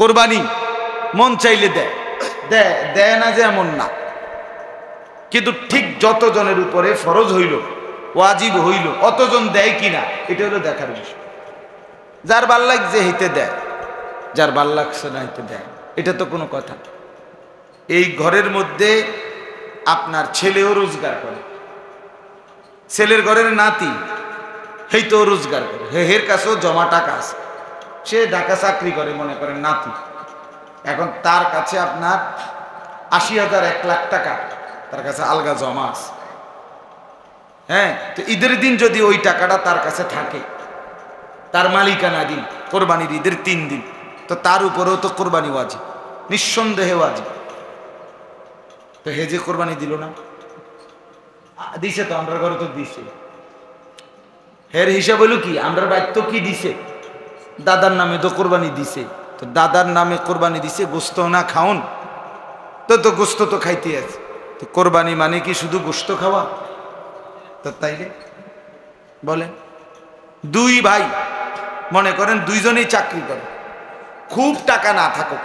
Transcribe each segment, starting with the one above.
কোরবানি মন চাইলে দেয়, দেয় দেয় না যে এমন না, কিন্তু ঠিক যতজনের উপরে ফরজ হইল, ওয়াজিব হইল, অতজন দেয় কিনা এটা হলো দেখার বিষয়। যার ভাল লাগছে হইতে দেয়, যার ভাল লাগছে না হইতে দেয়, এটা তো কোনো কথা। এই ঘরের মধ্যে আপনার ছেলেও রোজগার করে, ছেলের ঘরের নাতি হেইতেও রোজগার করে, হের কাছেও জমা টাকা আছে, সে ঢাকা চাকরি করে মনে করেন নাতি, এখন তার কাছে আপনার ৮০,০০০ ১ লাখ টাকা তার কাছে আলগা জমা আছে। হ্যাঁ, তো ঈদের দিন যদি ওই টাকাটা তার কাছে থাকে, তার মালিকানা দিন কোরবানির ঈদের ৩ দিন, তো তার উপরেও তো কোরবানি ওয়াজিব, নিঃসন্দেহে ওয়াজিব। তো হে যে কোরবানি দিল না, দিছে তো আমরা ঘরে তো দিছে, হের হিসাব হইল কি, আমরা বাড়িতে কি দিছে, দাদার নামে তো কোরবানি দিছে, তো দাদার নামে কোরবানি দিছে, গোস্ত না খাওন, তো তো গোস্ত তো খাইতে আছে, তো কোরবানি মানে কি শুধু গোস্ত খাওয়া? তো তাইলে বলেন, দুই ভাই মনে করেন দুইজনেই চাকরি করে, খুব টাকা না থাকুক,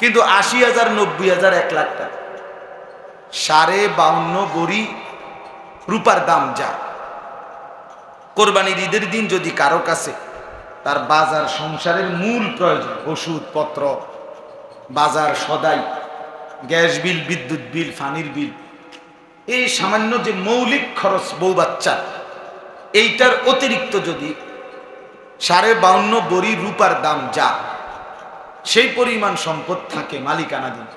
কিন্তু ৮০,০০০ ৯০,০০০ ১ লাখ টাকা, 52.৫ বড়ি রূপার দাম যা। কোরবানির ঈদের দিন যদি কারো কাছে তার বাজার সংসারের মূল প্রয়োজন, ওষুধপত্র, বাজার সদাই, গ্যাস বিল, বিদ্যুৎ বিল, পানির বিল, এই সামান্য যে মৌলিক খরচ বউ বাচ্চা, এইটার অতিরিক্ত যদি 52.৫ বড়ি রূপার দাম যা, সেই পরিমাণ সম্পদ থাকে মালিকানাধীন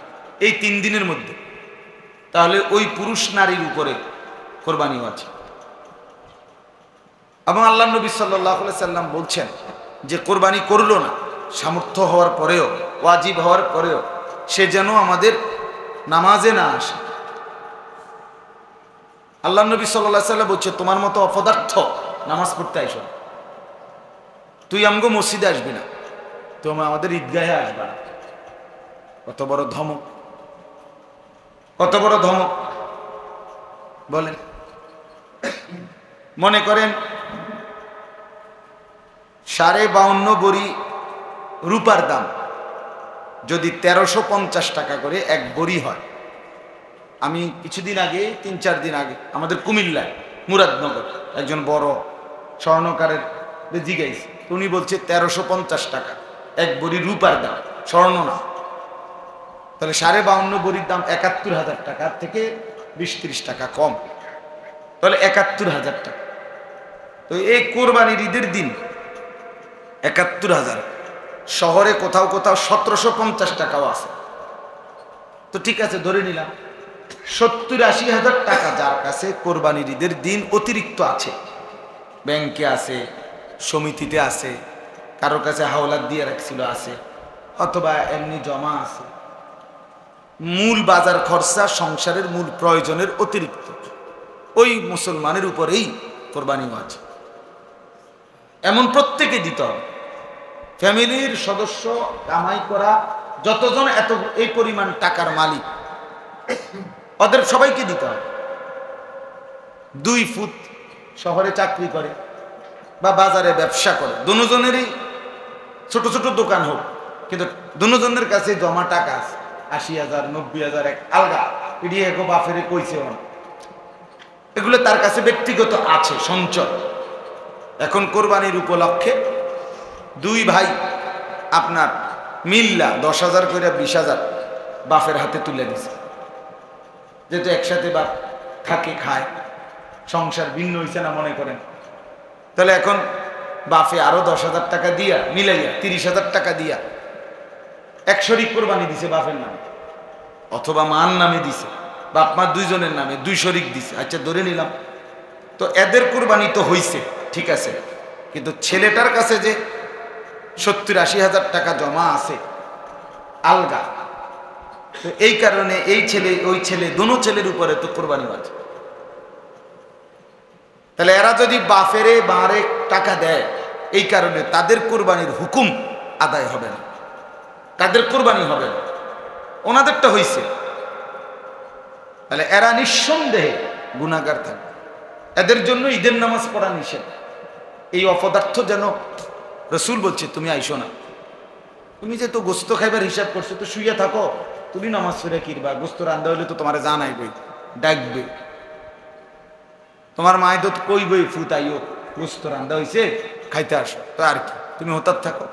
এই ৩ দিনের মধ্যে, তাহলে ওই পুরুষ নারীর উপরে কোরবানি আছে। এবং আল্লাহ নবী সাল্লাল্লাহু আলাইহি সাল্লাম বলছেন যে কোরবানি করলো না, সামর্থ্য হওয়ার পরেও, ওয়াজিব হওয়ার পরেও, সে যেন আমাদের নামাজে না আসে। আল্লাহ নবী সাল্লাল্লাহু আলাইহি সাল্লাম বলছে, তোমার মতো অপদার্থ নামাজ পড়তে আইসো, তুই আমগো মসজিদে আসবি না, তুমি আমাদের ঈদগাহে আসবা না। কত বড় ধমক, কত বড় ধমক বলেন। মনে করেন 52.৫ বড়ি রূপার দাম যদি ১৩৫০ টাকা করে এক বড়ি হয়, আমি কিছুদিন আগে ৩-৪ দিন আগে আমাদের কুমিল্লায় মুরাদনগর একজন বড় স্বর্ণকারের জিজ্ঞাসা, উনি বলছে ১৩৫০ টাকা এক বড়ি রূপার দাম, স্বর্ণ না। তাহলে 52.৫ বড়ির দাম ৭১,০০০ টাকার থেকে ২০-৩০ টাকা কম, তাহলে ৭১,০০০ টাকা। তো এই কোরবানির ঈদের দিন ৭১,০০০, শহরে কোথাও কোথাও ১৭৫০ টাকাও আছে। তো ঠিক আছে, ধরে নিলাম ৭০-৮০,০০০ টাকা যার কাছে কোরবানির ঈদের দিন অতিরিক্ত আছে, ব্যাংকে আছে, সমিতিতে আছে, কারোর কাছে হাওলাত দিয়ে রাখছিল আছে, অথবা এমনি জমা আছে, মূল বাজার খরচা, সংসারের মূল প্রয়োজনের অতিরিক্ত, ওই মুসলমানের উপরেই কোরবানি আছে। এমন প্রত্যেকে দিতে হবে, ফ্যামিলির সদস্য কামাই করা যতজন এত এই পরিমাণ টাকার মালিক, ওদের সবাইকে দিতে হবে। 2 ফুট শহরে চাকরি করে বা বাজারে ব্যবসা করে, দুজনেরই ছোট ছোট দোকান হোক, কিন্তু দুজনের কাছে জমা টাকা আছে, ৮০,০০০ ৯০,০০০ এক আলগা, এটি এক বাফেরে কইছে, এগুলো তার কাছে ব্যক্তিগত আছে সঞ্চয়। এখন কোরবানির উপলক্ষে 2 ভাই আপনার মিল্লা 10,০০০ করে 20,০০০ বাপের হাতে তুলে দিছে, যেহেতু একসাথে বাপ থাকে, খায়, সংসার ভিন্ন হয়েছে না মনে করেন, তাহলে এখন বাপে আরো 10,০০০ টাকা দিয়া মিলাইয়া 30,০০০ টাকা দিয়া এক শরিক কোরবানি দিছে বাপের নামে, অথবা মার নামে দিছে, বাপ মা দুইজনের নামে 2 শরিক দিছে। আচ্ছা ধরে নিলাম, তো এদের কোরবানি তো হইছে, ঠিক আছে, কিন্তু ছেলেটার কাছে যে ৭০-৮০,০০০ টাকা জমা আছে আলগা, তো এই কারণে এই ছেলে ওই ছেলে দোনো ছেলের উপরে তো কোরবানি আছে। তাহলে এরা যদি বাফেরে বারে টাকা দেয়, এই কারণে তাদের কোরবানির হুকুম আদায় হবে না, তাদের কোরবানি হবে না, ওনাদেরটা হইছে। তাহলে এরা নিঃসন্দেহে গুনাহগার থাকবে, এদের জন্য ঈদের নামাজ পড়া নিষেধ। এই অপদার্থ যেন, রসুল বলছে তুমি আইসো না, তুমি যে তো গোস্ত খাইবার হিসাব করছো, তো শুইয়া থাকো, তুমি নামাজ পড়ে কিরবা, গোস্ত রান্ধা হইলে তো তোমার জানাইবই, ডাকবে। তোমার মায় তো কইবই ফুতাইও গোস্ত রান্ধা হয়েছে, খাইতে আসো, তো আর কি, তুমি হঠাৎ থাকো।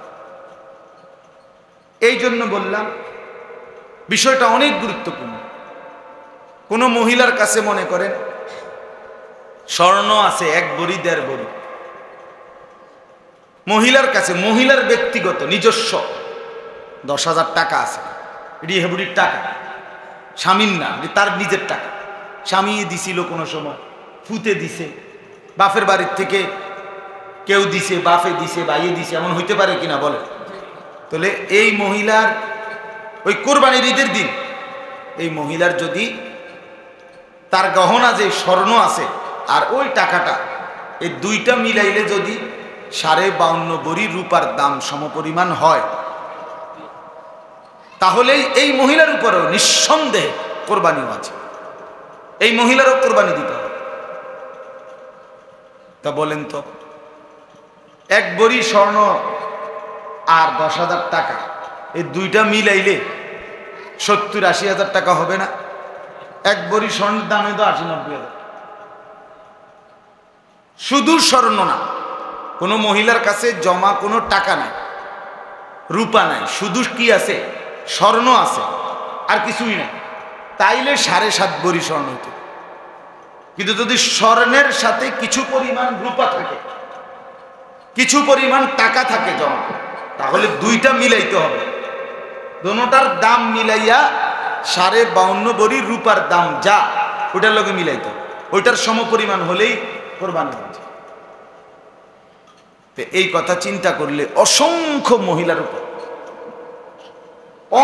এই জন্য বললাম বিষয়টা অনেক গুরুত্বপূর্ণ। কোন মহিলার কাছে মনে করেন স্বর্ণ আছে 1 ভরি 1.5 ভরি, মহিলার কাছে, মহিলার ব্যক্তিগত নিজস্ব 10,000 টাকা আছে, এটি হেবুড়ির টাকা, স্বামীর না, তার নিজের টাকা, স্বামী দিছিল কোনো সময়, ফুতে দিছে, বাপের বাড়ির থেকে কেউ দিছে, বাপে দিছে, বাইয়ে দিছে, এমন হইতে পারে কিনা বলে। তাহলে এই মহিলার ওই কোরবানির ঈদের দিন এই মহিলার যদি তার গহনা যে স্বর্ণ আছে আর ওই টাকাটা, এই দুইটা মিলাইলে যদি 52.5 ভরি রূপার দাম সমপরিমাণ হয়, তাহলেই এই মহিলার উপরেও নিঃসন্দেহে কোরবানিও আছে, এই মহিলারও কোরবানি দিতে হবে। তা বলেন তো, 1 ভরি স্বর্ণ আর 10,000 টাকা, এই দুইটা মিলাইলে 70-80 হাজার টাকা হবে না? 1 ভরি স্বর্ণের দামে তো 80-90 হাজার। শুধু স্বর্ণ না, কোনো মহিলার কাছে জমা কোনো টাকা নাই, রূপা নাই, শুধু কি আছে? স্বর্ণ আছে, আর কিছুই নাই, তাইলে 7.5 ভরি স্বর্ণ হইতো। কিন্তু যদি স্বর্ণের সাথে কিছু পরিমাণ রূপা থাকে, কিছু পরিমাণ টাকা থাকে জমা, তাহলে দুইটা মিলাইতে হবে, দোনোটার দাম মিলাইয়া 52.5 ভরি রূপার দাম যা, ওইটার লগে মিলাইতে হবে, ওইটার সমপরিমাণ হলেই কোরবানি হচ্ছে। এই কথা চিন্তা করলে অসংখ্য মহিলার উপর,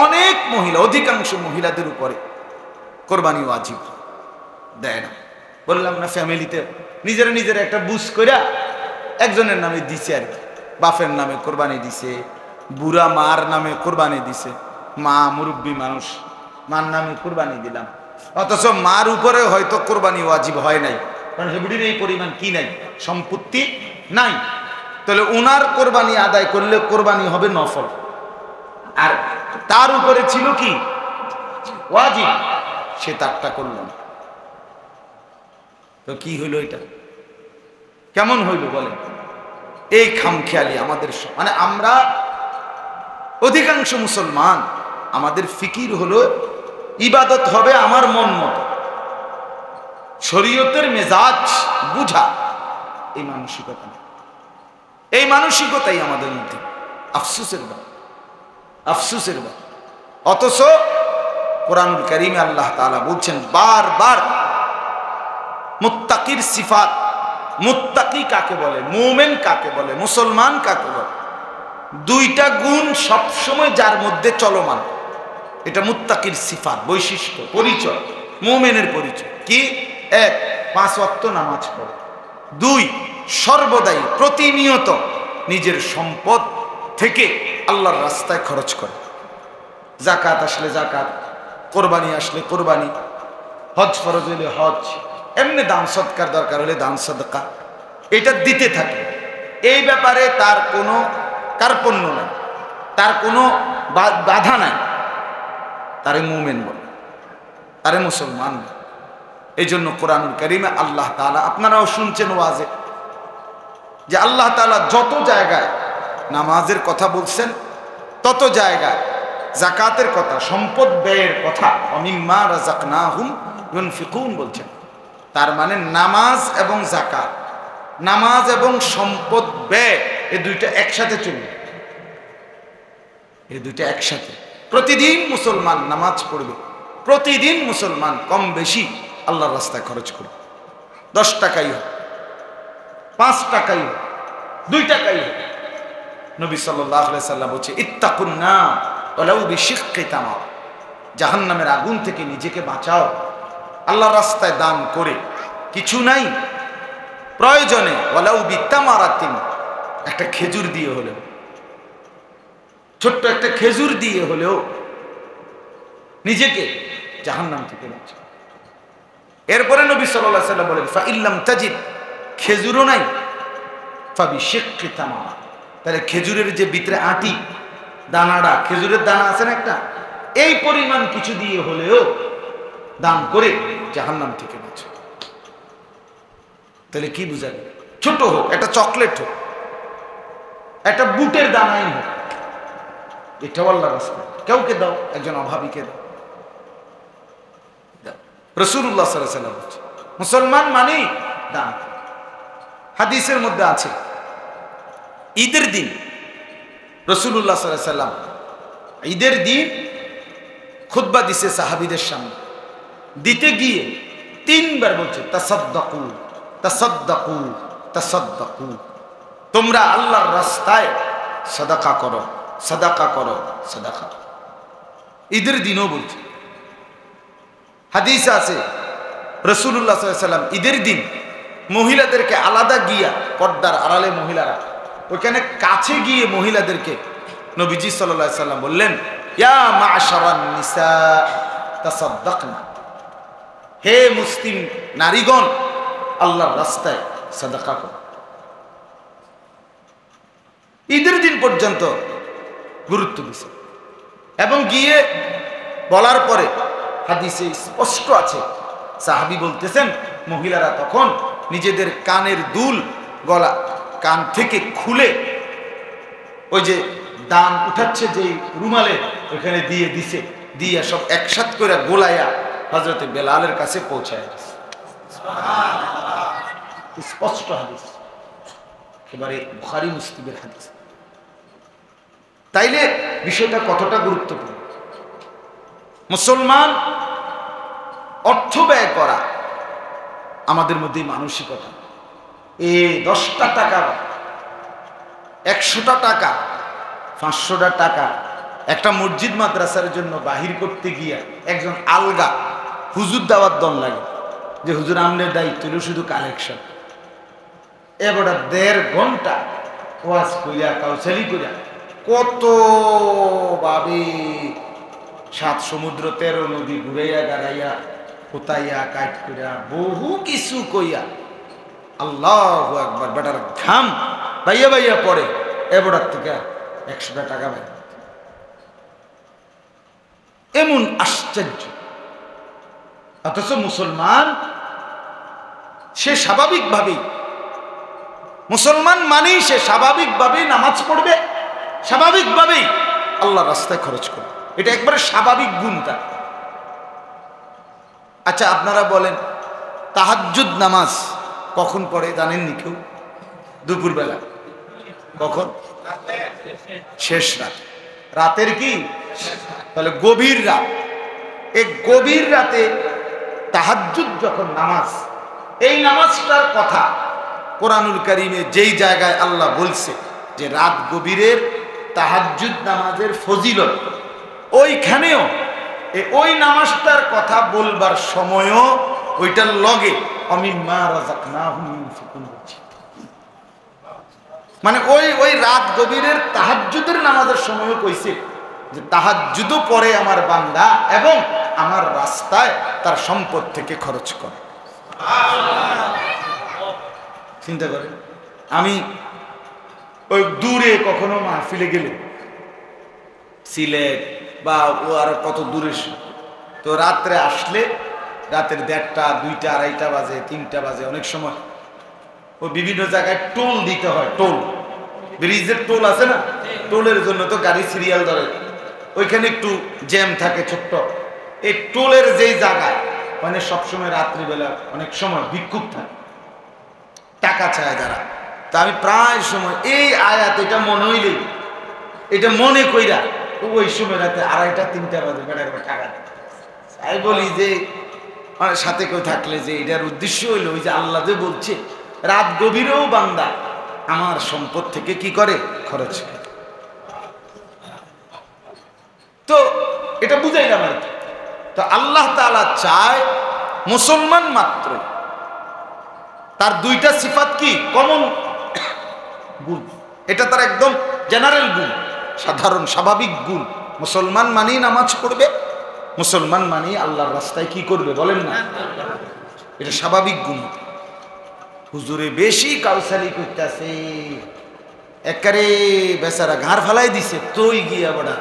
অনেক মহিলা, অধিকাংশ মহিলাদের উপরে কোরবানি ওয়াজিব দেয় না। বললাম না, ফ্যামিলিতে নিজেরা নিজেরা একটা বুঝ কইরা একজনের নামে দিছে আর কি, বাপের নামে কোরবানি দিছে, বুড়া মার নামে কোরবানি দিছে, মা মুরব্বী মানুষ, মার নামে কোরবানি দিলাম, অথচ মার উপরে হয়তো কোরবানি ওয়াজিব হয় নাই, কারণ হেবুড়ির এই পরিমাণ কি নাই, সম্পত্তি নাই। তাহলে উনার কোরবানি আদায় করলে কোরবানি হবে নফল, আর তার উপরে ছিল কি ওয়াজিব, সে তারটা করল না। তো কি হইল এটা, কেমন হইল বলেন? এই খামখেয়ালি আমাদের, মানে আমরা অধিকাংশ মুসলমান, আমাদের ফিকির হলো ইবাদত হবে আমার মন মতো, শরীয়তের মেজাজ বুঝা, এই মানসিকতা, এই মানসিকতাই আমাদের মধ্যে। আফসোসের ব্যাপার, আফসোসের ব্যাপার। অথচ কোরআনুল কারীমে আল্লাহ তাআলা বলছেন বারবার মুত্তাকির সিফাত, মুত্তাকি কাকে বলে, মুমিন কাকে বলে, মুসলমান কাকে বলে, দুইটা গুণ সবসময় যার মধ্যে চলমান, এটা মুত্তাকির সিফাত, বৈশিষ্ট্য, পরিচয়, মুমিনের পরিচয় কি? 1, 5 ওয়াক্ত নামাজ পড়ে, 2, সর্বদাই প্রতিনিয়ত নিজের সম্পদ থেকে আল্লাহর রাস্তায় খরচ করে, যাকাত আসলে যাকাত, কোরবানি আসলে কোরবানি, হজ ফরজ হলে হজ, এমনি দান সদকার দরকার হলে দান সদকা, এটা দিতে থাকে। এই ব্যাপারে তার কোনো কার্পণ্য নাই, তার কোনো বাধা নাই, তারে মুমিন বলে, তারে মুসলমান বলে। এই জন্য কোরআনুল কারীমে আল্লাহ তাআলা, আপনারাও শুনছেন ওয়াজে, যে আল্লাহ তাআলা যত জায়গায় নামাজের কথা বলছেন, তত জায়গায় যাকাতের কথা, সম্পদ ব্যয়ের কথা, অমিম্মা রাযাকনাহুম ইউনফিকুন বলছেন। তার মানে নামাজ এবং যাকাত, নামাজ এবং সম্পদ ব্যয়, এই দুইটা একসাথে চলবে, এই দুইটা একসাথে। প্রতিদিন মুসলমান নামাজ পড়বে, প্রতিদিন মুসলমান কম বেশি আল্লাহর রাস্তায় খরচ করবে, 10 টাকাই হোক, 5 টাকাই হোক, 2 টাকাই হোক। নবী সাল্লাল্লাহু আলাইহি সাল্লাম বলছে ইত্তাকুন নার ওয়ালাউ বিশিক্কি তামার, জাহান্নামের আগুন থেকে নিজেকে বাঁচাও আল্লাহর রাস্তায় দান করে, কিছু নাই প্রয়োজনে ওয়ালাউ বিতামারাতিন, একটা খেজুর দিয়ে হলেও, ছোট্ট একটা খেজুর দিয়ে হলেও নিজেকে জাহান্নাম থেকে বাঁচাও। এরপরে নবী সাল্লাল্লাহু আলাইহি সাল্লাম বলেন ফা ইল্লাম তাজিদ, খেজুরও নাই, ফা বিশিক্কি তামার, তাহলে খেজুরের যে ভিতরে আটি, দানাটা, খেজুরের দানা আছে না একটা, এই পরিমাণ কিছু দিয়ে হলেও দান করে জাহান্নাম থেকে বাঁচো। তাহলে কি বুঝাবে? ছোট হোক, একটা চকলেট হোক, একটা বুটের দানাই হোক, এটাও আল্লাহর রাস্তায় কাউকে দাও, একজন অভাবীকে দাও। রাসূলুল্লাহ সাল্লাল্লাহু আলাইহি ওয়াসাল্লাম বলছে মুসলমান মানেই দান। হাদিসের মধ্যে আছে ঈদের দিন রাসূলুল্লাহ সাল্লাল্লাহু আলাইহি ওয়াসাল্লাম ঈদের দিন খুতবা দিছে সাহাবীদের সামনে। দিতে গিয়ে 3 বার বলছে তাসাদ্দাকু তাসাদ্দাকু তাসাদ্দাকু, তোমরা আল্লাহর রাস্তায় সাদাকা করো, সাদাকা করো, সাদাকা। ঈদের দিনও বলছে। হাদিস আছে রাসূলুল্লাহ সাল্লাল্লাহু আলাইহি ওয়াসাল্লাম ঈদের দিন মহিলাদেরকে আলাদা গিয়া, পর্দার আড়ালে মহিলারা, ওইখানে কাছে গিয়ে মহিলাদেরকে নবীজি সাল্লাল্লাহু আলাইহি ওয়াসাল্লাম বললেন, ইয়া মা'শারান নিসা তাসাদ্দাকনা, হে মুসলিম নারীগণ আল্লাহর রাস্তায় সাদাকা করো। ঈদের দিন পর্যন্ত গুরুত্ব দিছে। এবং গিয়ে বলার পরে হাদিসে স্পষ্ট আছে, সাহাবী বলতেছেন মহিলারা তখন নিজেদের কানের দুল গলা কান থেকে খুলে ওই যে দান উঠাচ্ছে যে রুমালে ওখানে দিয়ে দিছে, দিয়ে সব একসাথ করে গোলাইয়া হযরতে বেলালের কাছে পৌঁছায় দিছে। স্পষ্ট হাদিস, এবারে বুখারী মুসলিমের হাদিস। তাইলে বিষয়টা কতটা গুরুত্বপূর্ণ। মুসলমান অর্থ ব্যয় করা আমাদের মধ্যে মানসিকতা। এই 10টা টাকা, 100টা টাকা, 500টা টাকা একটা মসজিদ মাদ্রাসার জন্য বাহির করতে গিয়া একজন আলগা হুজুর দাওয়াত দন লাগে যে হুজুর আমনের দায়িত্ব হলো শুধু কালেকশন। এবার 1.5 ঘন্টা ওয়াজ কইরা কাউসালি কইরা কত ভাবে 7 সমুদ্র 13 নদী ঘুরাইয়া গাড়াইয়া কোতাইয়া কাট কইরা বহু কিছু কইয়া আল্লাহু আকবার, বেটার ঘাম বাইয়া বাইয়া পড়ে, এবার থেকে 100টা টাকা পায়। এমন আশ্চর্য। অথচ মুসলমান সে স্বাভাবিকভাবেই, মুসলমান মানেই সে স্বাভাবিকভাবেই নামাজ পড়বে, স্বাভাবিকভাবেই আল্লাহর রাস্তায় খরচ করবে। এটা একবারে স্বাভাবিক গুণ তার। আচ্ছা আপনারা বলেন তাহাজ্জুদ নামাজ কখন পড়ে জানেননি কেউ? দুপুরবেলা। কখন? শেষ রাত। রাতের কি? তাহলে গভীর রাত। এই গভীর রাতে তাহাজ্জুদ যখন নামাজ, এই নামাজটার কথা কোরআনুল কারীমে যেই জায়গায় আল্লাহ বলছে যে রাত গভীরের তাহাজ্জুদ নামাজের ফজিলত, ওইখানেও ওই নামাজটার কথা বলবার সময়ও ওইটার লগে অমিম্মা রাযাকনাহুম ইউনফিকুন বলছে। মানে ওই রাত গভীরের তাহাজ্জুদের নামাজের সময়ও কইছে যে তাহাজ্জুদও পড়ে আমার বান্দা এবং আমার রাস্তায় তার সম্পদ থেকে খরচ করে। চিন্তা করে, আমি ওই দূরে কখনো মাহফিলে গেলে, সিলেট বা ও আর কত দূরে, তো রাত্রে আসলে রাতের 1:30, 2টা, 2:30 বাজে, 3টা বাজে, অনেক সময় ও বিভিন্ন জায়গায় টোল দিতে হয়। টোল, ব্রিজের টোল আছে না, টোলের জন্য তো গাড়ি সিরিয়াল ধরে, ওইখানে একটু জ্যাম থাকে ছোট্ট। এই টোলের যেই জায়গায় মানে সবসময় রাত্রিবেলা অনেক সময় ভিক্ষুক থাকে, টাকা চায় যারা। তা আমি প্রায় সময় এই আয়াত এটা মনে হইলেই, এটা মনে কইরা ওই সময় রাতে 2:30, 3টা বাজে বেড়ার টাকা তাই বলি যে মানে সাথে কেউ থাকলে যে এটার উদ্দেশ্য হইলো ওই যে আল্লাহ যে বলছে রাত গভীরেও বান্দা আমার সম্পদ থেকে কি করে? খরচ করে। তো এটা বুঝাইলাম আর কি। তো আল্লাহ তাআলা চায় মুসলমান মাত্র তার 2টা সিফাত কি? কমন গুণ। এটা তার একদম জেনারেল গুণ, সাধারণ স্বাভাবিক গুণ। মুসলমান মানেই নামাজ পড়বে, মুসলমান মানেই আল্লাহর রাস্তায় কি করবে বলেন না? এটা স্বাভাবিক গুণ। হুজুরে বেশি কাউসালি করতেছে, একারে বেচারা ঘাড় ফালাই দিছে, তুই গিয়া বড়া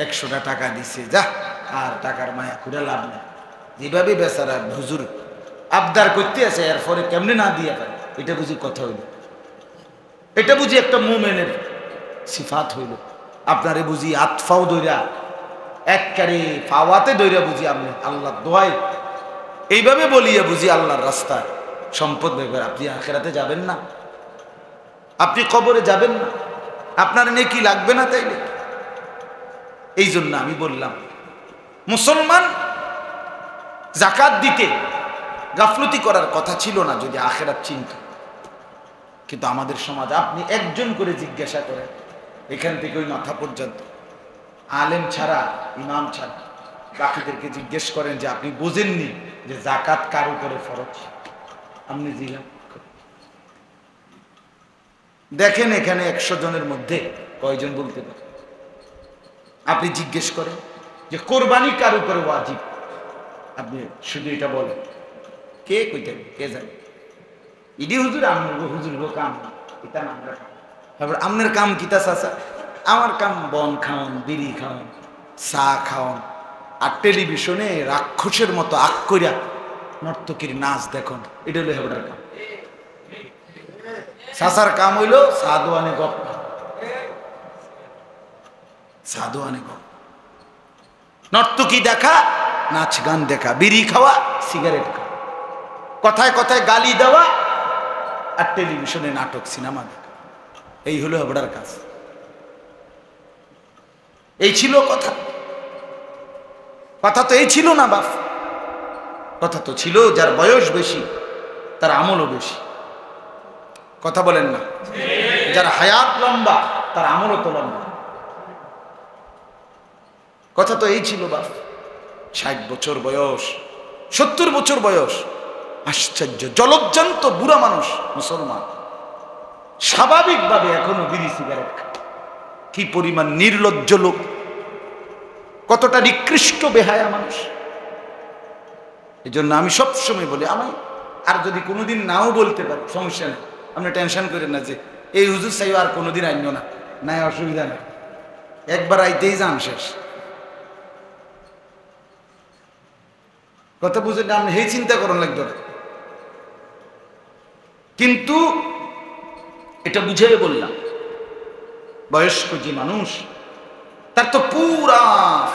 100টা টাকা দিছে, যা আর টাকার মায়া করে লাভ নেই। যেভাবে বেচারা হুজুর আবদার করতে আছে, এরপরে কেমনে না দিয়ে পারে, এটা বুঝি কথা হইল? এটা বুঝি একটা মুমিনের সিফাত হইল? আপনারে বুঝি আতফাও দইরা এককারে পাওয়াতে দইরা বুঝি আপনি আল্লাহ দোয়াই এইভাবে বলিয়া বুঝি আল্লাহর রাস্তায় সম্পদ বের করে আপনি আখিরাতে যাবেন না? আপনি কবরে যাবেন না? আপনার নেকি লাগবে না? তাইলে এই জন্য আমি বললাম, মুসলমান যাকাত দিতে গাফলতি করার কথা ছিল না যদি আখিরাত চিনত। কিন্তু আমাদের সমাজ, আপনি একজন করে জিজ্ঞাসা করেন, এখান থেকে ওই মাথা পর্যন্ত, আলেম ছাড়া, ইমাম ছাড়া বাকিদেরকে জিজ্ঞেস করেন যে আপনি বোঝেননি যে যাকাত কার উপরে ফরজ? আপনি জিজ্ঞাসা দেখেন এখানে 100 জনের মধ্যে কয়জন বলতে পারে? আপনি জিজ্ঞেস করেন যে কোরবানি কার উপরে ওয়াজিব, আপনি শুধু এটা বলেন, কে কইতেন? কে জানে? ইডি হুজুর, আমনের হুজুর কাম এটা না, তারপর আমনের কাম কিতা চাচা? আমার কাম বন খাওয়ান, বিড়ি খাওয়ান, চা খাওয়ান, আর টেলিভিশনে রাক্ষসের মতো আগ কইরা নর্তকীর নাচ দেখুন, এটা হলো হেবটার কাম। চাচার কাম হইল সাদোয়ানে গপ, সাদোয়ানে গপ, নর্তকী দেখা, নাচ গান দেখা, বিড়ি খাওয়া, সিগারেট খাওয়া, কথায় কথায় গালি দেওয়া, আর টেলিভিশনে নাটক সিনেমা দেখা। এই হলো হেবটার কাজ। এই ছিল কথা? কথা তো এই ছিল না বাপ। কথা তো ছিল যার বয়স বেশি তার আমলও বেশি। কথা বলেন না? যার হায়াত লম্বা তার আমলও তো লম্বা। কথা তো এই ছিল বাপ। 60 বছর বয়স, 70 বছর বয়স, আশ্চর্য জলজ্জান্ত বুড়া মানুষ মুসলমান, স্বাভাবিকভাবে এখনো বিড়ি সিগারেট খায়। কি পরিমাণ নির্লজ্জ লোক, কতটা নিকৃষ্ট বেহায়া মানুষ। এই জন্য আমি সবসময় বলি, আমি আর যদি কোনোদিন নাও বলতে পারি সমস্যা নেই, আপনি টেনশন করেন না যে এই হুজুর চাইও আর কোনোদিন আইন না, নাই অসুবিধা নেই, একবার আইতেই যান শেষ। কথা বুঝেন না? আপনি এই চিন্তা করেন লাগবে না। কিন্তু এটা বুঝিয়ে বললাম, বয়স্ক যে মানুষ তার তো পুরা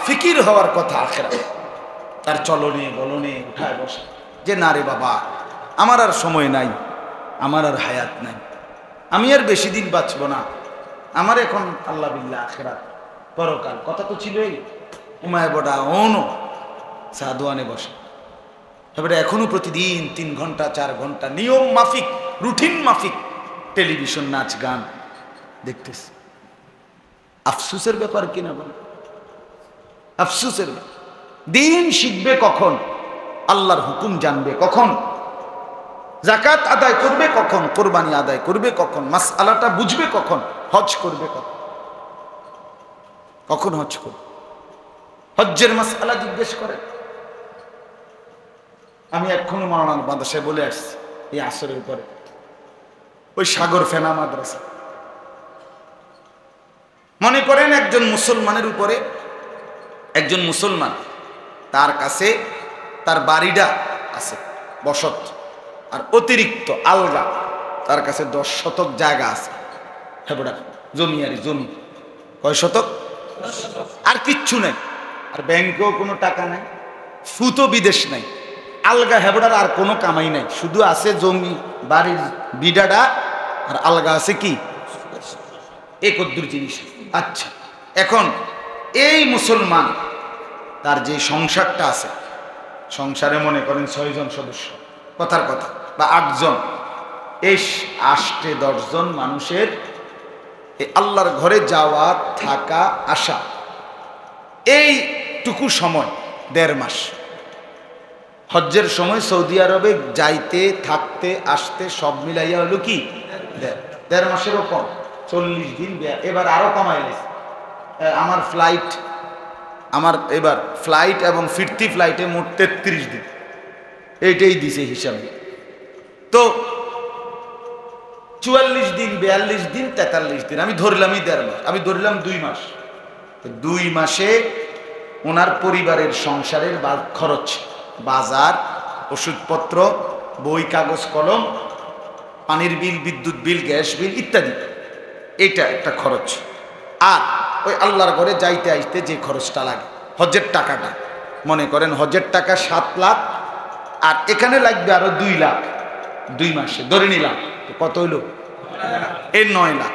ফিকির হওয়ার কথা আখিরাত, তার চলনে বলনে উঠায় বসে যে না রে বাবা, আমার আর সময় নাই, আমার আর হায়াত নাই, আমি আর বেশি দিন বাঁচব না, আমার এখন আল্লাহ বিল্লাহ আখিরাত পরকাল। কথা তো ছিল এই উমায় বড়া ওনো সাদোয়ানে বসে। তারপরে এখনো প্রতিদিন 3 ঘন্টা 4 ঘন্টা নিয়ম মাফিক, রুটিন মাফিক টেলিভিশন নাচ গান দেখতেছে। আফসোসের ব্যাপার কিনা বল? আফসোসের। দিন শিখবে কখন? আল্লাহর হুকুম জানবে কখন? যাকাত আদায় করবে কখন? কোরবানি আদায় করবে কখন? মাসআলাটা বুঝবে কখন? হজ করবে কখন? কখন হজ করবে? হজ্জের মাসআলা জিজ্ঞেস করে। আমি এখনো মাওলানা মাদ্রাসায় বলে আসছি এই আসরের পরে, ওই সাগর ফেনা মাদ্রাসা, মনে করেন একজন মুসলমানের উপরে, একজন মুসলমান, তার কাছে তার বাড়িটা আছে বসত, আর অতিরিক্ত আলগা তার কাছে 10 শতক জায়গা আছে, হেবড়া জমি, আর জমি কয় শতক? আর কিচ্ছু নাই, আর ব্যাংকেও কোনো টাকা নাই, সুতো বিদেশ নাই, আলগা হেবড়ার আর কোনো কামাই নাই, শুধু আছে জমি, বাড়ির বিডাটা, আর আলগা আছে কি একদ্দুর জিনিস। আচ্ছা, এখন এই মুসলমান তার যে সংসারটা আছে, সংসারে মনে করেন 6 জন সদস্য, কথার কথা, বা 8 জন, এই 8-10 জন মানুষের আল্লাহর ঘরে যাওয়া, থাকা, আসা, এইটুকু সময় 1.5 মাস। হজ্জের সময় সৌদি আরবে যাইতে, থাকতে, আসতে সব মিলাইয়া হলো কি 1.5 মাসেরও কম, 40 দিন। এবার আরো কমাই গেছে, আমার ফ্লাইট, আমার এবার ফ্লাইট এবং ফিরতি ফ্লাইটে মোট 33 দিন, এইটাই দিছে হিসাবে। তো 44 দিন, 42 দিন, 43 দিন, আমি ধরলামই 1.5 মাস, আমি ধরলাম 2 মাস। 2 মাসে ওনার পরিবারের সংসারের খরচ, বাজার, ওষুধপত্র, বই, কাগজ কলম, পানির বিল, বিদ্যুৎ বিল, গ্যাস বিল ইত্যাদি, এটা একটা খরচ। আর ওই আল্লাহর ঘরে যাইতে আসতে যে খরচটা লাগে, হজের টাকাটা, মনে করেন হজের টাকা 7 লাখ, আর এখানে লাগবে আরো 2 লাখ 2 মাসে, ধরে নিলাম। কত হইল? এই 9 লাখ।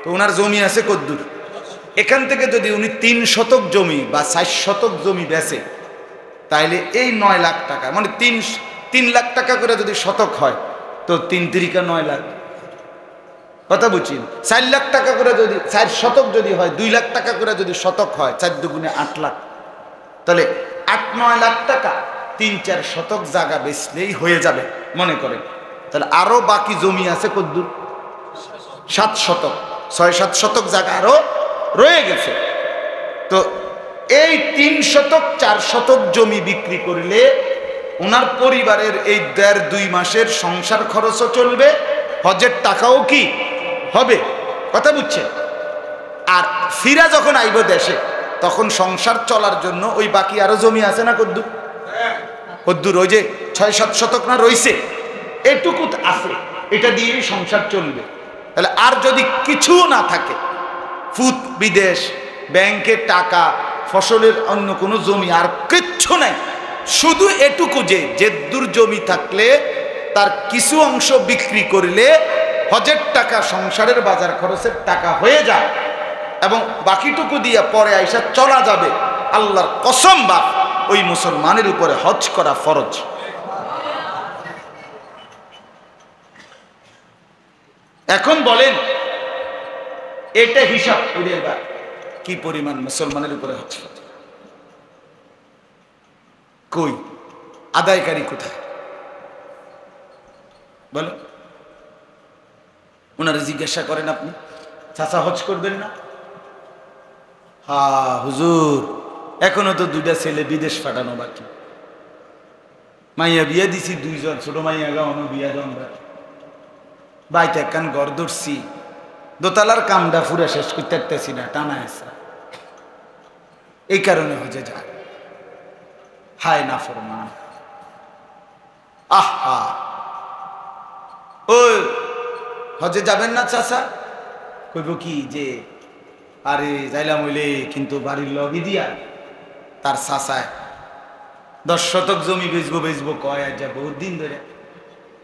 তো ওনার জমি আছে কদ্দুর? এখান থেকে যদি উনি 3 শতক জমি বা 4 শতক জমি বেচে, তাইলে এই 9 লাখ টাকা, মানে 3 লাখ টাকা করে যদি শতক হয়, তো 3 তিরিকা 9 লাখ, কথা বুঝছেন? 4 লাখ টাকা করে যদি 4 শতক যদি হয়, 2 লাখ টাকা করে যদি শতক হয়, 4 দুগুণে 8 লাখ, তাহলে 8-9 লাখ টাকা 3-4 শতক জায়গা বেচলেই হয়ে যাবে মনে করেন। তাহলে আরো বাকি জমি আছে কদ্দুর? 7 শতক, 6-7 শতক জায়গা আরো রয়ে গেছে। তো এই 3 শতক 4 শতক জমি বিক্রি করলে ওনার পরিবারের এই 1.5-2 মাসের সংসার খরচও চলবে, হজের টাকাও কি হবে, কথা বুঝছেন? আর ফিরা যখন আইব দেশে, তখন সংসার চলার জন্য ওই বাকি আরো জমি আছে না কদ্দুর? কদ্দুর ওই যে 6-7 শতক না রইছে, এটুকু আছে, এটা দিয়েই সংসার চলবে। তাহলে আর যদি কিছু না থাকে, ফুত বিদেশ, ব্যাংকের টাকা, ফসলের অন্য কোনো জমি আর কিচ্ছু নাই, শুধু এটুকু যে জেদ্দুর জমি থাকলে তার কিছু অংশ বিক্রি করলে হজের টাকা, সংসারের বাজার খরচের টাকা হয়ে যায়, এবং বাকিটুকু দিয়ে পরে আইসা চলা যাবে। আল্লাহর কসম বাপ, ওই মুসলমানের উপরে হজ করা ফরজ। এখন বলেন এটা হিসাব করে এবার কি পরিমাণ মুসলমানের উপরে হজ ফরজ? কই আদায়কারী কোথায় বলো? ওনারা জিজ্ঞাসা করেন, আপনি চাচা হজ করবেন না? হা হুজুর, এখনো তো 2টা ছেলে বিদেশ পাঠানো বাকি, মাইয়া বিয়া দিছি 2 জন, ছোট মাইয়া গাওয়ানো বিয়া দেন, বাইতে একখান ঘর ধরছি, দোতলার কামটা ফুরে শেষ করতে পারতেছি না, টানা আছে, এই কারণে হজে যায়। হায় না ফরমান, আহা, ওই হজে যাবেন না চাচা? কইব কি যে আরে যাইলাম হইলে, কিন্তু বাড়ির লগি দিয়া তার চাচায় 10 শতক জমি বেচবো কয়, আর যা বহুত দিন ধরে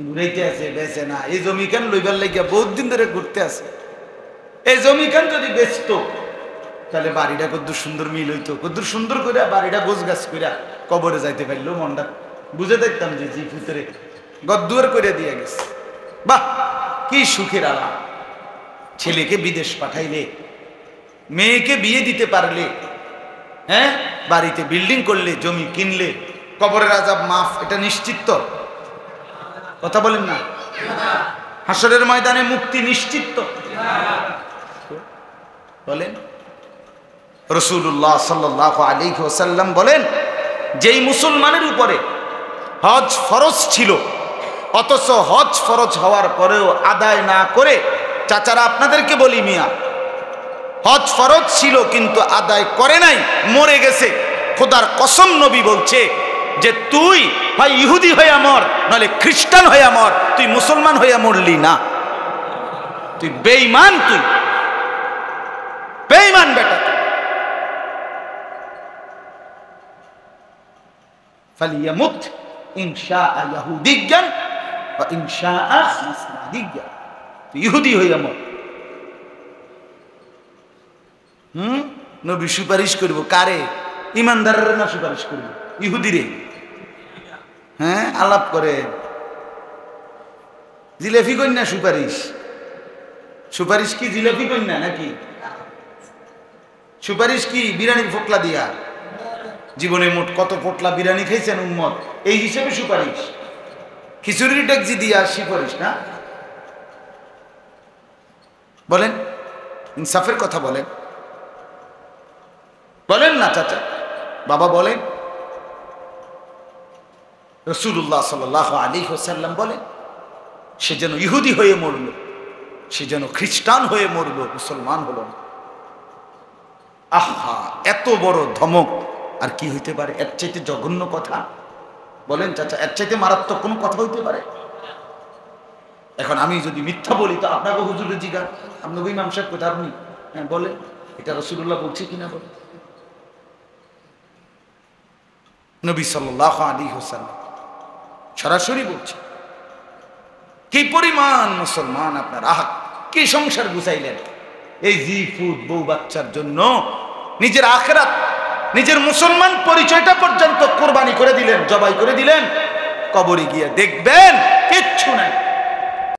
ঘুরাইতে আছে, বেচে না। এই জমি খান লইবার লাগিয়া বহুত দিন ধরে ঘুরতে আছে। এই জমি খান যদি বেচতো, তাহলে বাড়িটা কদ্দুর সুন্দর মিল হইতো, কদ্দুর সুন্দর করে বাড়িটা গোছ গাছ করে কবরে যাইতে পারলো, মনটা বুঝে দেখতাম যে জি ভিতরে গদ্দুয়ার করে দিয়ে গেছে। বাহ, কি সুখের আলাপ! ছেলেকে বিদেশ পাঠাইলে, মেয়েকে বিয়ে দিতে পারলে, হ্যাঁ, বাড়িতে বিল্ডিং করলে, জমি কিনলে, কবরের আযাব মাফ, এটা নিশ্চিত তো? কথা বলেন না? হাসরের ময়দানে মুক্তি নিশ্চিত তো? বলেন। রাসূলুল্লাহ সাল্লাল্লাহু আলাইহি ওয়াসাল্লাম বলেন, যেই মুসলমানের উপরে হজ ফরজ ছিল, অথচ হজ ফরজ হওয়ার পরেও আদায় না করে, চাচারা আপনাদেরকে বলি মিয়া, হজ ফরজ ছিল কিন্তু আদায় করে নাই, মরে গেছে, খোদার কসম নবী বলছে যে তুই হয় ইহুদি হইয়া মর, নাহলে খ্রিস্টান হইয়া মর, তুই মুসলমান হইয়া মরলি না, তুই বেঈমান, তুই বেঈমান বেটা। ফালিয়ামুত ইনশাআ ইয়াহুদিয়ান ওয়া ইনশাআ নাসরানিয়ান, তুই ইহুদি হইয়া মর। নবী সুপারিশ করব কারে? ইমানদারের না সুপারিশ করব? ইহুদিরে। হ্যাঁ, আলাপ করে জিলাপি কন্যা সুপারিশ। সুপারিশ কি জিলাপি কন্যা নাকি? সুপারিশ কি বিরিয়ানির ফোটলা দিয়া? জীবনে মোট কত পোটলা বিরিয়ানি খাইছেন উম্মত, এই হিসেবে সুপারিশ? খিচুড়ির ডেকজি দিয়া সুপারিশ না? বলেন, ইনসাফের কথা বলেন, বলেন না চাচা, বাবা বলেন। রাসূলুল্লাহ সাল্লাল্লাহু আলাইহি ওয়াসাল্লাম বলেন, সে যেন ইহুদি হয়ে মরল, সে যেন খ্রিস্টান হয়ে মরল, মুসলমান হলো না। আহা, এত বড় ধমক আর কি হইতে পারে? এর চাইতে জঘন্য কথা বলেন চাচা, এর চাইতে মারাত্মক কোন কথা হইতে পারে? এখন আমি যদি মিথ্যা বলি তো আপনাকে হুজুরে জিজ্ঞাসা, আপনাকে ইমাম সাহেব কোথায়, আপনি হ্যাঁ বলেন এটা রাসূলুল্লাহ বলছে কিনা বলে। নবী সাল্লাল্লাহু আলাইহি ওয়াসাল্লাম সরাসরি বলছে। কি পরিমাণ মুসলমান আপনার, আহা কি সংসার গুছাইলেন এই জি ফুড বউ বাচ্চার জন্য, নিজের আখিরাত নিজের মুসলমান পরিচয়টা পর্যন্ত কোরবানি করে দিলেন, জবাই করে দিলেন। কবরে গিয়ে দেখবেন কিচ্ছু নাই।